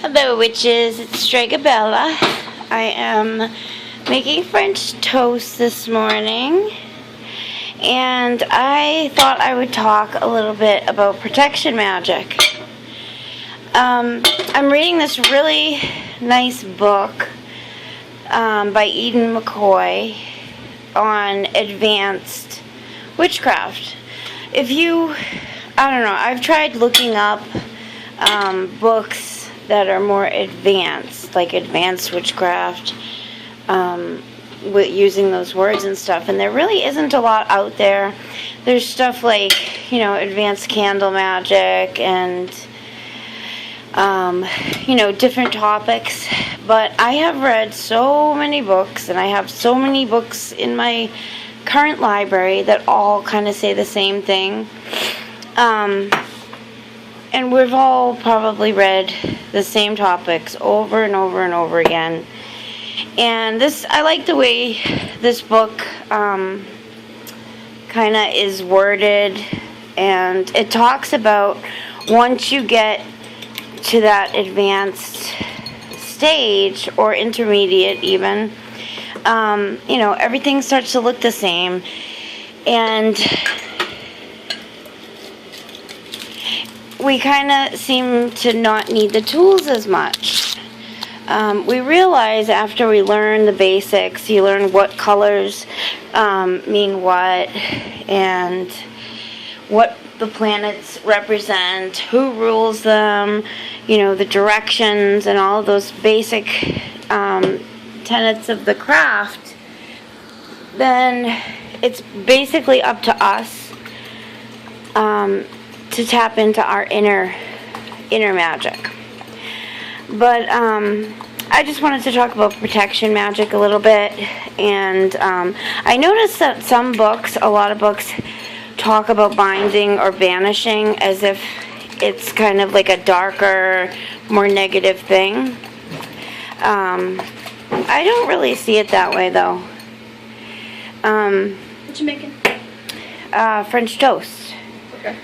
Hello, witches. It's Stragabella. I am making French toast this morning, and I thought I would talk a little bit about protection magic. I'm reading this really nice book by Eden McCoy on advanced witchcraft. I don't know, I've tried looking up books that are more advanced, like advanced witchcraft, with using those words and stuff, and there really isn't a lot out there. There's stuff like, advanced candle magic and, different topics, but I have read so many books, and I have so many books in my current library that all kind of say the same thing. And we've all probably read the same topics over and over and over again. And I like the way this book kind of is worded, and it talks about once you get to that advanced stage, or intermediate even, everything starts to look the same, and we kind of seem to not need the tools as much. We realize after we learn the basics, you learn what colors mean what, and what the planets represent, who rules them, the directions, and all of those basic tenets of the craft. Then it's basically up to us to tap into our inner magic. But I just wanted to talk about protection magic a little bit, and I noticed that a lot of books talk about binding or banishing as if it's kind of like a darker, more negative thing. I don't really see it that way, though. What you making? French toast. Okay.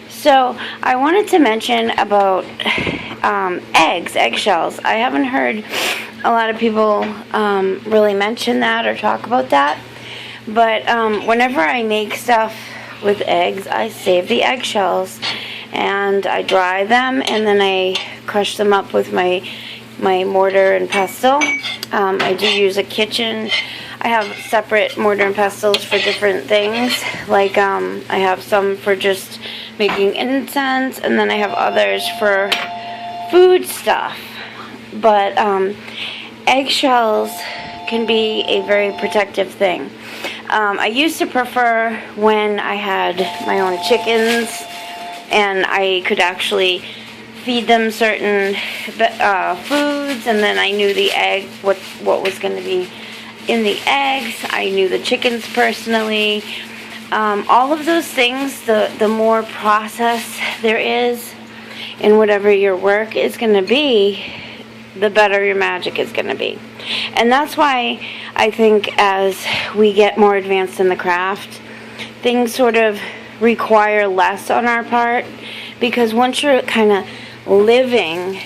So I wanted to mention about eggshells. I haven't heard a lot of people really mention that or talk about that. But whenever I make stuff with eggs, I save the eggshells, and I dry them, and then I crush them up with my mortar and pestle. I do use a kitchen. I have separate mortar and pestles for different things. Like I have some for just making incense, and then I have others for food stuff. But eggshells can be a very protective thing. I used to prefer when I had my own chickens, and I could actually feed them certain foods, and then I knew the egg, what was going to be in the eggs. I knew the chickens personally. All of those things, the more process there is in whatever your work is going to be, the better your magic is going to be. And that's why I think as we get more advanced in the craft, things sort of require less on our part, because once you're kind of living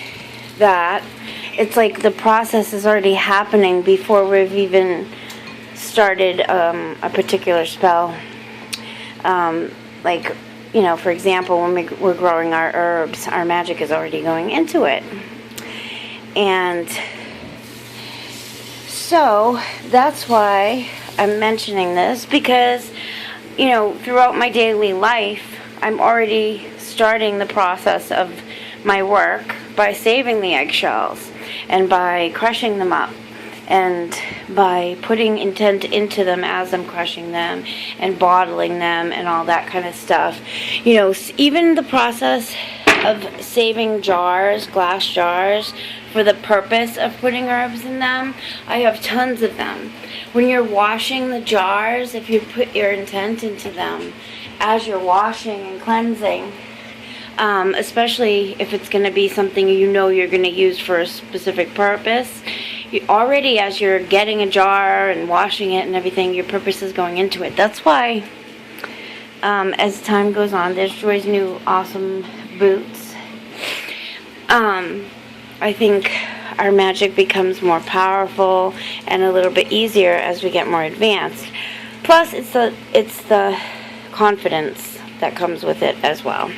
that, it's like the process is already happening before we've even started a particular spell. For example, when we're growing our herbs, our magic is already going into it. And so that's why I'm mentioning this, because, throughout my daily life, I'm already starting the process of my work by saving the eggshells, and by crushing them up, and by putting intent into them as I'm crushing them, and bottling them, and all that kind of stuff. Even the process of saving jars, glass jars, for the purpose of putting herbs in them, I have tons of them. When you're washing the jars, if you put your intent into them as you're washing and cleansing, especially if it's going to be something you're going to use for a specific purpose, already as you're getting a jar and washing it and everything, your purpose is going into it. That's why as time goes on, there's Joy's new awesome boots. I think our magic becomes more powerful and a little bit easier as we get more advanced. Plus, it's the confidence that comes with it as well.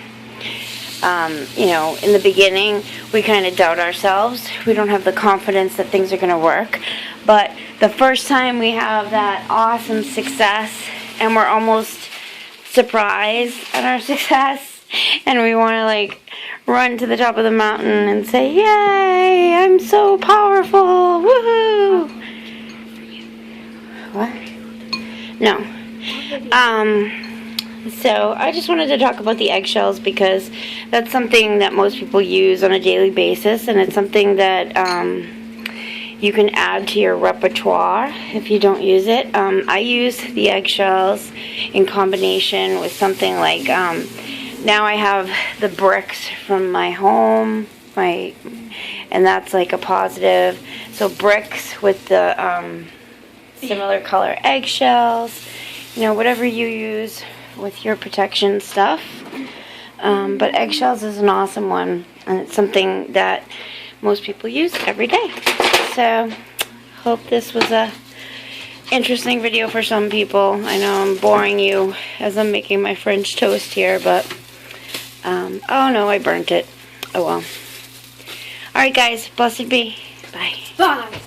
You know, in the beginning, we kind of doubt ourselves. We don't have the confidence that things are going to work. But the first time we have that awesome success, and we're almost surprised at our success, and we want to like run to the top of the mountain and say, "Yay! I'm so powerful! Woohoo!" What? No. So I just wanted to talk about the eggshells because that's something that most people use on a daily basis, and it's something that you can add to your repertoire if you don't use it. I use the eggshells in combination with something like, now I have the bricks from my home, and that's like a positive. So bricks with the similar color eggshells, you know, whatever you use with your protection stuff. But eggshells is an awesome one, and it's something that most people use every day. So, hope this was a interesting video for some people. I know I'm boring you as I'm making my French toast here, but oh no, I burnt it. Oh well. Alright guys, blessed be. Bye. Bye.